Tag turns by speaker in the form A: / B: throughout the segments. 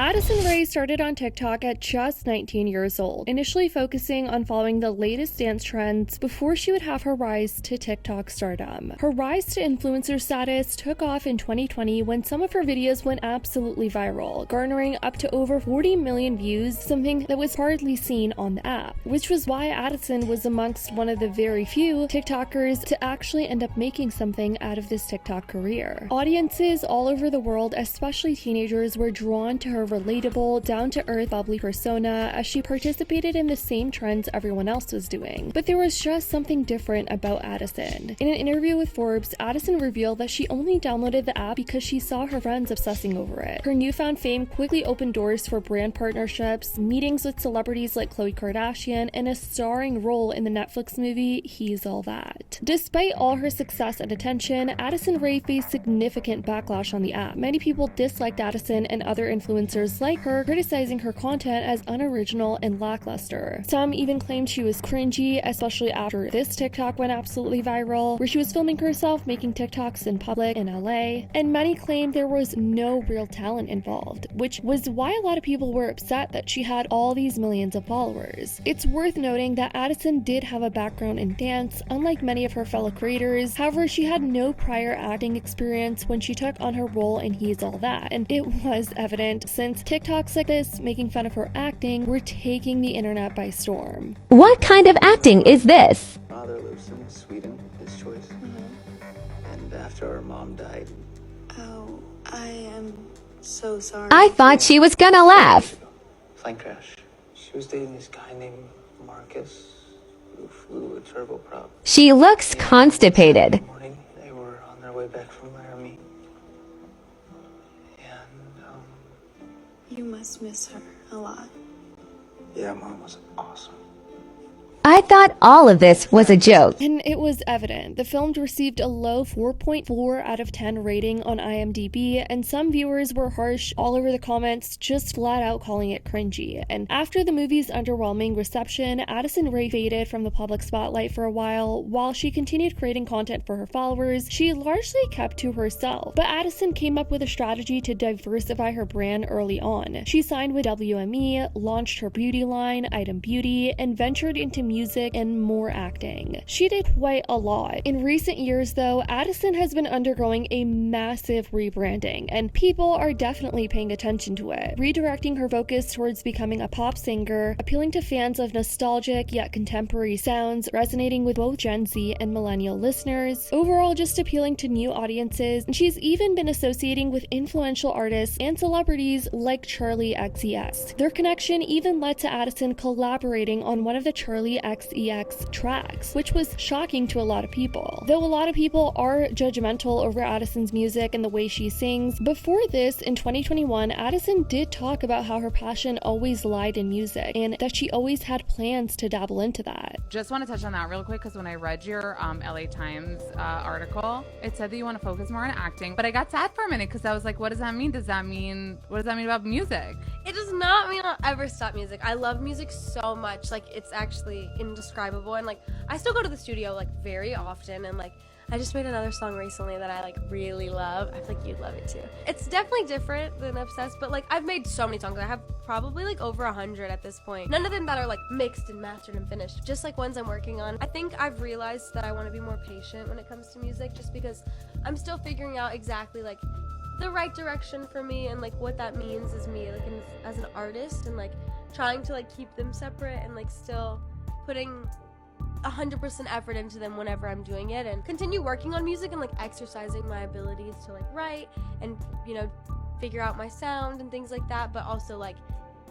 A: Addison Rae started on TikTok at just 19 years old, initially focusing on following the latest dance trends before she would have her rise to TikTok stardom. Her rise to influencer status took off in 2020 when some of her videos went absolutely viral, garnering up to over 40 million views, something that was hardly seen on the app, which was why Addison was amongst one of the very few TikTokers to actually end up making something out of this TikTok career. Audiences all over the world, especially teenagers, were drawn to her relatable, down-to-earth, bubbly persona as she participated in the same trends everyone else was doing. But there was just something different about Addison. In an interview with Forbes, Addison revealed that she only downloaded the app because she saw her friends obsessing over it. Her newfound fame quickly opened doors for brand partnerships, meetings with celebrities like Khloe Kardashian, and a starring role in the Netflix movie He's All That. Despite all her success and attention, Addison Rae faced significant backlash on the app. Many people disliked Addison and other influencers like her, criticizing her content as unoriginal and lackluster. Some even claimed she was cringy, especially after this TikTok went absolutely viral, where she was filming herself making TikToks in public in LA, and many claimed there was no real talent involved, which was why a lot of people were upset that she had all these millions of followers. It's worth noting that Addison did have a background in dance, unlike many of her fellow creators. However, she had no prior acting experience when she took on her role in He's All That, and it was evident since TikToks like this, making fun of her acting, were taking the internet by storm.
B: What kind of acting is this?
C: My father lives in Sweden, his choice. And after our mom died...
D: Oh, I am so sorry.
B: I thought she was gonna laugh.
C: Plane crash. She was dating this guy named Marcus, who flew a turboprop.
B: She looks constipated.
C: In the morning, they were on their way back from Miami.
D: You must miss her a lot.
C: Yeah, Mom was awesome.
B: I thought all of this was a joke.
A: And it was evident. The film received a low 4.4 out of 10 rating on IMDb, and some viewers were harsh all over the comments, just flat out calling it cringy. And after the movie's underwhelming reception, Addison Rae faded from the public spotlight for a while she continued creating content for her followers. She largely kept to herself. But Addison came up with a strategy to diversify her brand early on. She signed with WME, launched her beauty line, Item Beauty, and ventured into music and more acting. She did quite a lot. In recent years though, Addison has been undergoing a massive rebranding, and people are definitely paying attention to it, redirecting her focus towards becoming a pop singer, appealing to fans of nostalgic yet contemporary sounds, resonating with both Gen Z and millennial listeners, overall just appealing to new audiences. And she's even been associating with influential artists and celebrities like Charli XCX. Their connection even led to Addison collaborating on one of the Charli XCX tracks, which was shocking to a lot of people. Though a lot of people are judgmental over Addison's music and the way she sings, before this, in 2021, Addison did talk about how her passion always lied in music and that she always had plans to dabble into that.
E: Just want to touch on that real quick because when I read your LA Times article, it said that you want to focus more on acting, but I got sad for a minute because I was like, what does that mean? What does that mean about music?
F: It does not mean I'll ever stop music. I love music so much. Like, it's actually indescribable. And like, I still go to the studio like very often, and like, I just made another song recently that I like really love. I feel like you'd love it too. It's definitely different than Obsessed, but like, I've made so many songs. I have probably like over 100 at this point. None of them that are like mixed and mastered and finished, just like ones I'm working on. I think I've realized that I want to be more patient when it comes to music, just because I'm still figuring out exactly like the right direction for me and like what that means as me, like as an artist, and like trying to like keep them separate and like still putting 100% effort into them whenever I'm doing it, and continue working on music and like exercising my abilities to like write and, you know, figure out my sound and things like that, but also like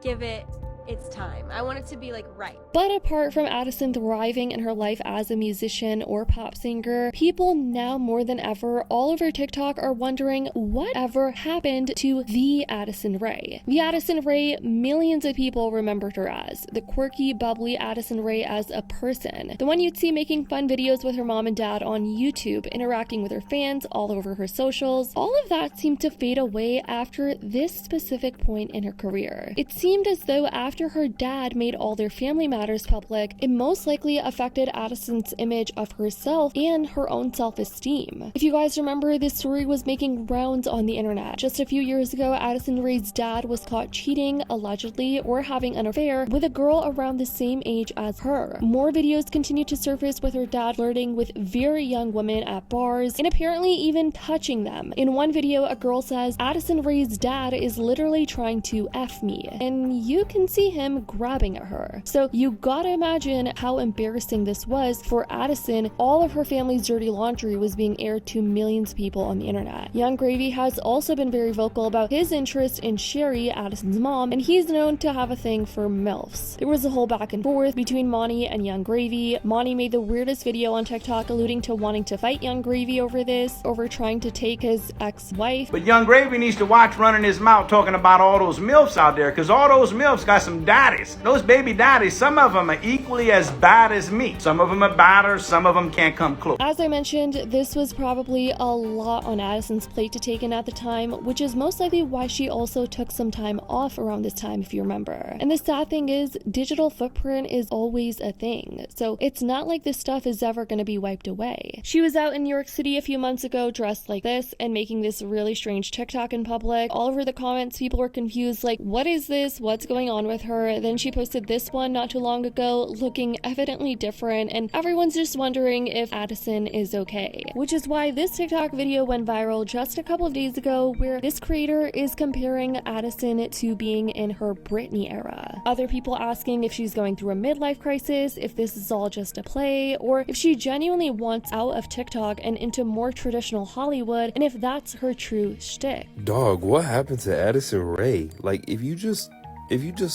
F: give it its time. I want it to be like right.
A: But apart from Addison thriving in her life as a musician or pop singer, people now more than ever all over TikTok are wondering what ever happened to the Addison Rae. The Addison Rae millions of people remembered her as, the quirky, bubbly Addison Rae as a person, the one you'd see making fun videos with her mom and dad on YouTube, interacting with her fans all over her socials. All of that seemed to fade away after this specific point in her career. It seemed seemed as though after her dad made all their family matters public, it most likely affected Addison's image of herself and her own self-esteem. If you guys remember, this story was making rounds on the internet. Just a few years ago, Addison Rae's dad was caught cheating, allegedly, or having an affair with a girl around the same age as her. More videos continued to surface with her dad flirting with very young women at bars and apparently even touching them. In one video, a girl says, "Addison Rae's dad is literally trying to F me," and you can see him grabbing at her. So you gotta imagine how embarrassing this was for Addison. All of her family's dirty laundry was being aired to millions of people on the internet. Young Gravy has also been very vocal about his interest in Sherry, Addison's mom, and he's known to have a thing for MILFs. There was a whole back and forth between Monty and Young Gravy. Monty made the weirdest video on TikTok alluding to wanting to fight Young Gravy over this, over trying to take his ex-wife.
G: But Young Gravy needs to watch running his mouth talking about all those MILFs out there, because all those MILFs got some daddies. Those baby daddies, some of them are equally as bad as me. Some of them are badder, some of them can't come close.
A: As I mentioned, this was probably a lot on Addison's plate to take in at the time, which is most likely why she also took some time off around this time, if you remember. And the sad thing is, digital footprint is always a thing, so it's not like this stuff is ever going to be wiped away. She was out in New York City a few months ago dressed like this and making this really strange TikTok in public. All over the comments, people were confused, like, what is this? What's going on with her? Then she posted this one not too long ago, looking evidently different, and everyone's just wondering if Addison is okay. Which is why this TikTok video went viral just a couple of days ago, where this creator is comparing Addison to being in her Britney era. Other people asking if she's going through a midlife crisis, if this is all just a play, or if she genuinely wants out of TikTok and into more traditional Hollywood, and if that's her true shtick.
H: Dog, what happened to Addison Rae? Like, if you just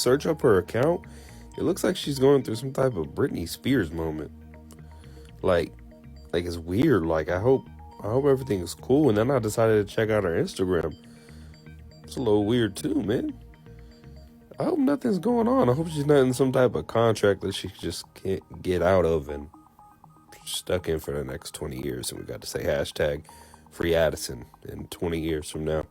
H: search up her account, it looks like she's going through some type of Britney Spears moment. Like it's weird. Like, I hope everything is cool. And then I decided to check out her Instagram. It's a little weird too, man. I hope nothing's going on. I hope she's not in some type of contract that she just can't get out of and stuck in for the next 20 years. And we got to say hashtag free Addison in 20 years from now.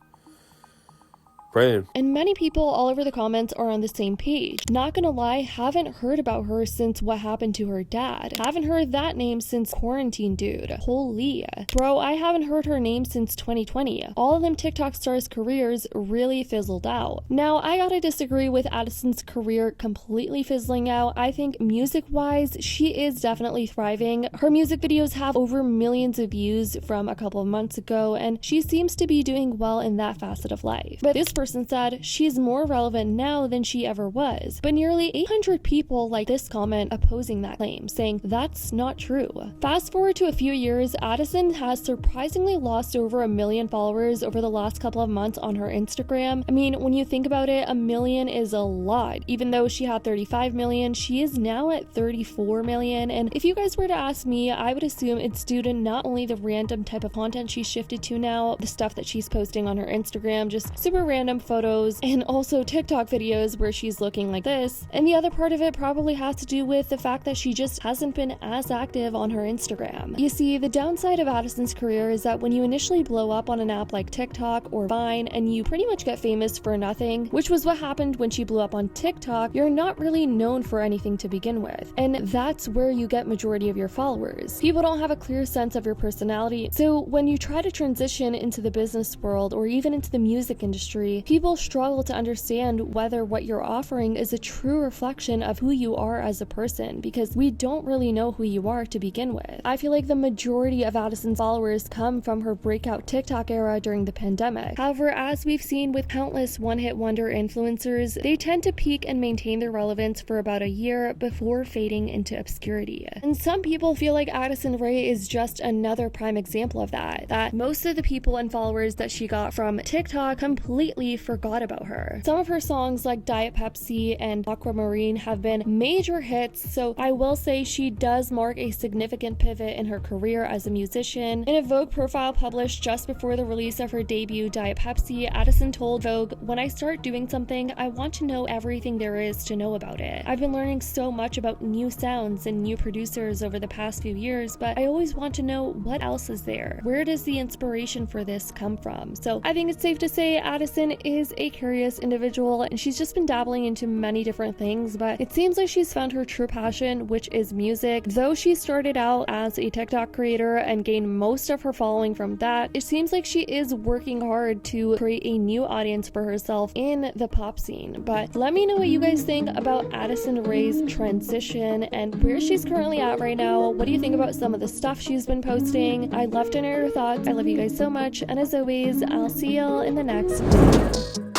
H: Praying.
A: And many people all over the comments are on the same page. Not gonna lie, haven't heard about her since what happened to her dad. Haven't heard that name since Quarantine Dude. Holy. Bro, I haven't heard her name since 2020. All of them TikTok stars' careers really fizzled out. Now, I gotta disagree with Addison's career completely fizzling out. I think music-wise, she is definitely thriving. Her music videos have over millions of views from a couple of months ago, and she seems to be doing well in that facet of life. But this person said she's more relevant now than she ever was. But nearly 800 people liked this comment opposing that claim, saying that's not true. Fast forward to a few years, Addison has surprisingly lost over 1 million followers over the last couple of months on her Instagram. I mean, when you think about it, 1 million is a lot. Even though she had 35 million, she is now at 34 million. And if you guys were to ask me, I would assume it's due to not only the random type of content she's shifted to now, the stuff that she's posting on her Instagram, just super random photos, and also TikTok videos where she's looking like this. And the other part of it probably has to do with the fact that she just hasn't been as active on her Instagram. You see, the downside of Addison's career is that when you initially blow up on an app like TikTok or Vine and you pretty much get famous for nothing, which was what happened when she blew up on TikTok, you're not really known for anything to begin with. And that's where you get majority of your followers. People don't have a clear sense of your personality, so when you try to transition into the business world or even into the music industry, people struggle to understand whether what you're offering is a true reflection of who you are as a person, because we don't really know who you are to begin with. I feel like the majority of Addison's followers come from her breakout TikTok era during the pandemic. However, as we've seen with countless one-hit wonder influencers, they tend to peak and maintain their relevance for about a year before fading into obscurity. And some people feel like Addison Rae is just another prime example of that most of the people and followers that she got from TikTok completely forgot about her. Some of her songs like Diet Pepsi and Aquamarine have been major hits, so I will say she does mark a significant pivot in her career as a musician. In a Vogue profile published just before the release of her debut Diet Pepsi, Addison told Vogue, "When I start doing something, I want to know everything there is to know about it. I've been learning so much about new sounds and new producers over the past few years, but I always want to know what else is there. Where does the inspiration for this come from?" So I think it's safe to say Addison is a curious individual, and she's just been dabbling into many different things, but it seems like she's found her true passion, which is music. Though she started out as a TikTok creator and gained most of her following from that, it seems like she is working hard to create a new audience for herself in the pop scene. But let me know what you guys think about Addison Rae's transition and where she's currently at right now. What do you think about some of the stuff she's been posting? I'd love to know your thoughts. I love you guys so much, and as always, I'll see y'all in the next video.